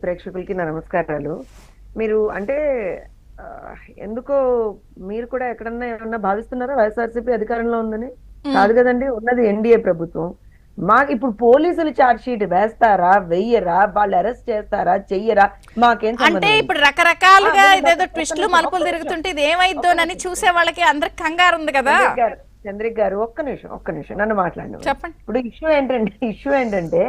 ప్రేక్షకులకి నా నమస్కారాలు. మీరు అంటే ఎందుకో మీరు కూడా ఎక్కడన్నా ఏమన్నా భావిస్తున్నారా వైఎస్ఆర్సీపీ అధికారంలో ఉందని? ఉమ్. కాదు కదండి, ఉన్నది ఎన్డీఏ ప్రభుత్వం. మాకు ఇప్పుడు పోలీసులు ఛార్జ్ షీట్ వేస్తారా, వెయ్యరా, వాళ్ళు అరెస్ట్ చేస్తారా, చెయ్యరా, మాకేం అంటే సంబంధం లేదు. ఇప్పుడు రకరకాలుగా వినండి, ఇదేదో ఒక్క ట్విస్టులు నిమిషం, మలుపులు ఒక్క నిమిషం, తిరుగుతుంటే ఇది ఒక్క ఏమైద్దోనని నిమిషం. చూసే వాళ్ళకి అందరికి కంగారు ఉంది కదా. చంద్రిక్ గారు ఒక్క నిమిషం నన్ను మాట్లాడండి. చెప్పండి. ఇప్పుడు ఇష్యూ ఏంటంటే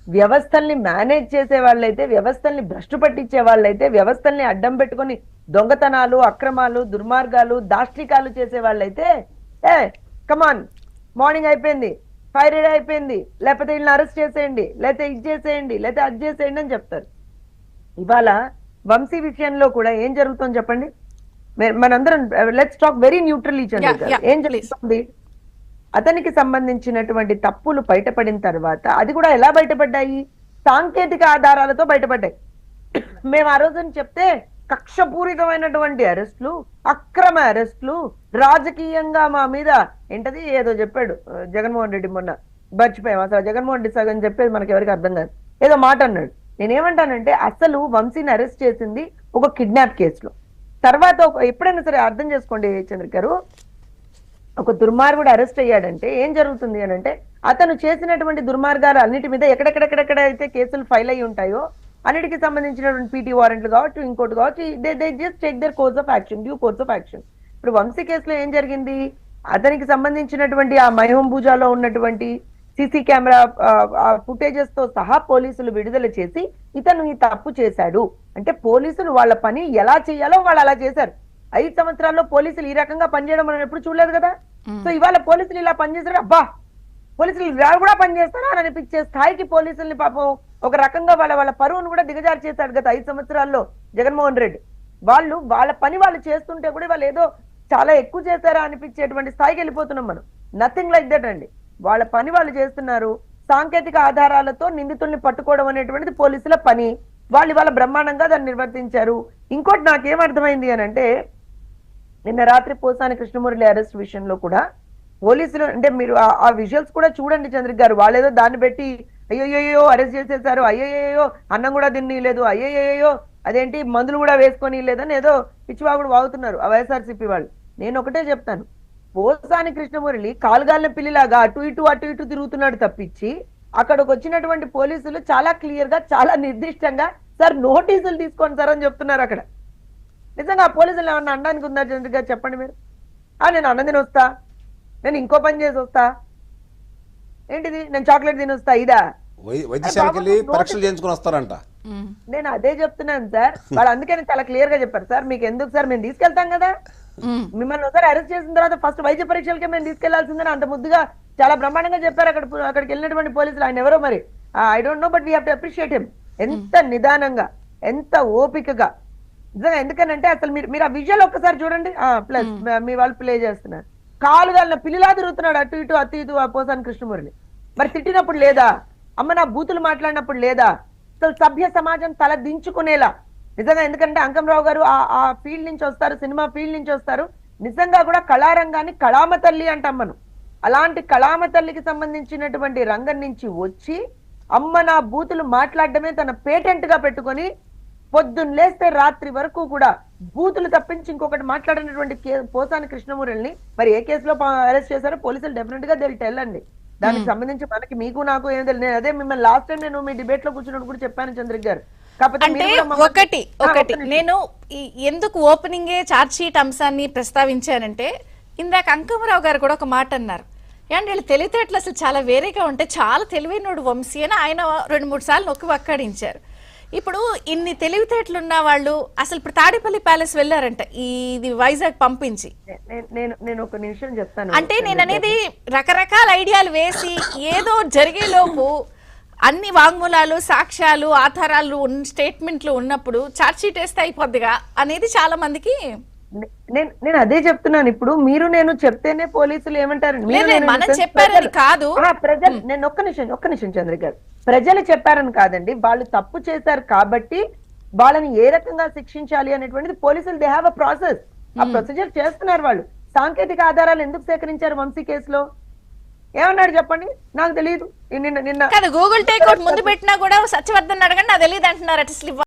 వ్యవస్థల్ని మేనేజ్ చేసే వాళ్ళైతే, వ్యవస్థల్ని భ్రష్టు పట్టించే వాళ్ళైతే, వ్యవస్థల్ని అడ్డం పెట్టుకొని దొంగతనాలు, అక్రమాలు, దుర్మార్గాలు, దాష్టికాలు చేసే వాళ్ళైతే ఏ కమాన్, మార్నింగ్ అయిపోయింది, ఫైర్ అయిపోయింది, లేకపోతే వీళ్ళని అరెస్ట్ చేసేయండి, లేకపోతే ఇది చేసేయండి, లేకపోతే అది చేసేయండి అని చెప్తారు. ఇవాళ వంశీ విషయంలో కూడా ఏం జరుగుతుందో చెప్పండి. మనందరం లెట్స్ టాక్ వెరీ న్యూట్రల్లీ. ఏం జరుగుతుంది? అతనికి సంబంధించినటువంటి తప్పులు బయటపడిన తర్వాత అది కూడా ఎలా బయటపడ్డాయి? సాంకేతిక ఆధారాలతో బయటపడ్డాయి. మేము ఆ రోజున చెప్తే కక్షపూరితమైనటువంటి అరెస్టులు, అక్రమ అరెస్టులు, రాజకీయంగా మా మీద ఏంటది ఏదో చెప్పాడు జగన్మోహన్ రెడ్డి, మొన్న మర్చిపోయాం అసలు జగన్మోహన్ రెడ్డి సగం చెప్పేది మనకి ఎవరికి అర్థం కాదు, ఏదో మాట అన్నాడు. నేనేమంటానంటే అసలు వంశీని అరెస్ట్ చేసింది ఒక కిడ్నాప్ కేసులో. తర్వాత ఎప్పుడైనా సరే అర్థం చేసుకోండి చంద్రిక గారు, ఒక దుర్మార్గుడు అరెస్ట్ అయ్యాడంటే ఏం జరుగుతుంది అని అంటే అతను చేసినటువంటి దుర్మార్గాలు అన్నిటి మీద ఎక్కడెక్కడెక్కడైతే కేసులు ఫైల్ అయ్యి ఉంటాయో అన్నిటికి సంబంధించినటువంటి పీటీ వారెంట్లు కావచ్చు, ఇంకోటి కావచ్చు, they just take their course of action, due course of action. ఇప్పుడు వంశీ కేసులో ఏం జరిగింది? అతనికి సంబంధించినటువంటి ఆ మైహంబూజాలో ఉన్నటువంటి సీసీ కెమెరా ఫుటేజెస్ తో సహా పోలీసులు విడుదల చేసి ఇతను ఈ తప్పు చేశాడు అంటే పోలీసులు వాళ్ళ పని ఎలా చేయాలో వాళ్ళు అలా చేశారు. 5 సంవత్సరాల్లో పోలీసులు ఈ రకంగా పనిచేయడం మనం ఎప్పుడు చూడలేదు కదా. సో ఇవాళ పోలీసులు ఇలా పనిచేశారు, అబ్బా పోలీసులు ఇలా కూడా పనిచేస్తారా అని అనిపించే స్థాయికి పోలీసుల్ని పాపం ఒక రకంగా వాళ్ళ పరువును కూడా దిగజారు చేశాడు గత 5 సంవత్సరాల్లో జగన్మోహన్ రెడ్డి. వాళ్ళు వాళ్ళ పని వాళ్ళు చేస్తుంటే కూడా వాళ్ళు ఏదో చాలా ఎక్కువ చేశారా అనిపించేటువంటి స్థాయికి వెళ్ళిపోతున్నాం మనం. నథింగ్ లైక్ దట్ అండి. వాళ్ళ పని వాళ్ళు చేస్తున్నారు. సాంకేతిక ఆధారాలతో నిందితుల్ని పట్టుకోవడం అనేటువంటిది పోలీసుల పని. వాళ్ళు ఇవాళ బ్రహ్మాండంగా దాన్ని నిర్వర్తించారు. ఇంకోటి నాకేమర్థమైంది అని అంటే నిన్న రాత్రి పోసాని కృష్ణమురళి అరెస్ట్ విషయంలో కూడా పోలీసులు అంటే మీరు ఆ విజువల్స్ కూడా చూడండి చంద్రిక్ గారు. వాళ్ళేదో దాన్ని పెట్టి అయ్యోయ్యో అరెస్ట్ చేసేసారు, అయ్యయ్యో అన్నం కూడా తిని లేదు, అయ్యయ్యో అదేంటి మందులు కూడా వేసుకొని లేదని ఏదో పిచ్చివాగుడు వాగుతున్నారు ఆ వైఎస్ఆర్సీపీ వాళ్ళు. నేను ఒకటే చెప్తాను, పోసాని కృష్ణమురళి కాలుగాలిన పిల్లిలాగా అటు ఇటు తిరుగుతున్నాడు తప్పించి అక్కడికి వచ్చినటువంటి పోలీసులు చాలా క్లియర్ గా చాలా నిర్దిష్టంగా సార్ నోటీసులు తీసుకోండి సార్ అని చెప్తున్నారు. అక్కడ నిజంగా ఆ పోలీసులు ఏమన్నా అనడానికి ఉందా చంద్రిక గారు చెప్పండి మీరు? నేను అన్నం తిని వస్తా, నేను ఇంకో పని చేసి వస్తా, ఏంటిది నేను చాక్లెట్ తిని వస్తా, ఇదా వైద్యశాలకి వెళ్ళి పరీక్షలు చేయించుకుని వస్తారంట. నేను అదే చెప్తున్నాను సార్. వాళ్ళు అందుకని చాలా క్లియర్ గా చెప్పారు, సార్ మీకు ఎందుకు సార్ మేము తీసుకెళ్తాం కదా, మిమ్మల్ని ఒకసారి అరెస్ట్ చేసిన తర్వాత ఫస్ట్ వైద్య పరీక్షలకే మేము తీసుకెళ్లాల్సిందని అంత ముద్దుగా చాలా బ్రహ్మాండంగా చెప్పారు అక్కడికి వెళ్ళినటువంటి పోలీసులు. ఆయన ఎవరో మరి I don't know, but we have to appreciate him. ఎంత నిదానంగా, ఎంత ఓపికగా, నిజంగా. ఎందుకనంటే అసలు మీరు ఆ విజువల్ ఒక్కసారి చూడండి. ప్లస్ మీ వాళ్ళు ప్లే చేస్తున్నారు, కాలుగాలిన పిల్లిలా తిరుగుతున్నాడు అటు ఇటు ఆ పోసాని కృష్ణమురళి. మరి తిట్టినప్పుడు లేదా, అమ్మ నా బూతులు మాట్లాడినప్పుడు లేదా, అసలు సభ్య సమాజం తల దించుకునేలా నిజంగా. ఎందుకంటే అంకంరావు గారు ఆ ఫీల్డ్ నుంచి వస్తారు, సినిమా ఫీల్డ్ నుంచి వస్తారు. నిజంగా కూడా కళారంగాన్ని కళామ తల్లి అంటాం మనం. అలాంటి కళామ తల్లికి సంబంధించినటువంటి రంగం నుంచి వచ్చి అమ్మ నా బూతులు మాట్లాడడమే తన పేటెంట్ గా పెట్టుకొని పొద్దున్న లేస్తే రాత్రి వరకు కూడా బూతులు తప్పించి ఇంకొకటి మాట్లాడినటువంటి పోసాని కృష్ణమురళిని మరి ఏ కేసులో అరెస్ట్ చేశారో పోలీసులు డెఫినెట్ గా తెలిసి వెళ్ళండి. దానికి సంబంధించి మనకి మీకు నాకు ఏం తెలియదు. నేను అదే మిమ్మల్ని లాస్ట్ టైం నేను మీ డిబేట్ లో కూర్చున్నప్పుడు కూడా చెప్పాను చంద్రిక్ గారు. అంటే ఒకటి నేను ఎందుకు ఓపెనింగే ఛార్జ్ షీట్ అంశాన్ని ప్రస్తావించానంటే ఇందాక అంకమరావు గారు కూడా ఒక మాట అన్నారు, అండ్ వీళ్ళు తెలివితేటలు అసలు చాలా వేరేగా ఉంటే చాలా తెలివైనోడు వంశీ అని ఆయన 2-3 సార్లు నొక్కి వక్కాడించారు. ఇప్పుడు ఇన్ని తెలివితేటలు ఉన్న వాళ్ళు అసలు ఇప్పుడు తాడేపల్లి ప్యాలెస్ వెళ్ళారంట ఇది వైజాగ్ పంపించి. నేను ఒక నిమిషం చెప్తాను. అంటే నేను అనేది రకరకాల ఐడియాలు వేసి ఏదో జరిగేలోపు అన్ని వాంగ్మూలాలు, సాక్ష్యాలు, ఆధారాలు, స్టేట్మెంట్లు ఉన్నప్పుడు ఛార్జ్ షీట్ వేస్తే అయిపోద్దిగా అనేది చాలా మందికి. నేను అదే చెప్తున్నాను. ఇప్పుడు మీరు నేను చెప్తేనే పోలీసులు ఏమంటారు, మనం చెప్పారని కాదు. ప్రజలు, నేను ఒక్క నిమిషం చంద్రిక గారు, ప్రజలు చెప్పారని కాదండి, వాళ్ళు తప్పు చేశారు కాబట్టి వాళ్ళని ఏ రకంగా శిక్షించాలి అనేటువంటిది పోలీసులు దే హ్యావ్ అ ప్రాసెస్. ఆ ప్రొసీజర్ చేస్తున్నారు వాళ్ళు. సాంకేతిక ఆధారాలు ఎందుకు సేకరించారు వంశీ కేసులో? ఏమన్నాడు చెప్పండి, నాకు తెలియదు. నిన్న కాదు, గూగుల్ టేక్అవుట్ ముందు పెట్టినా కూడా సత్యవర్ధన్ అడగండి నాకు తెలియదు అంటున్నారు. అసలు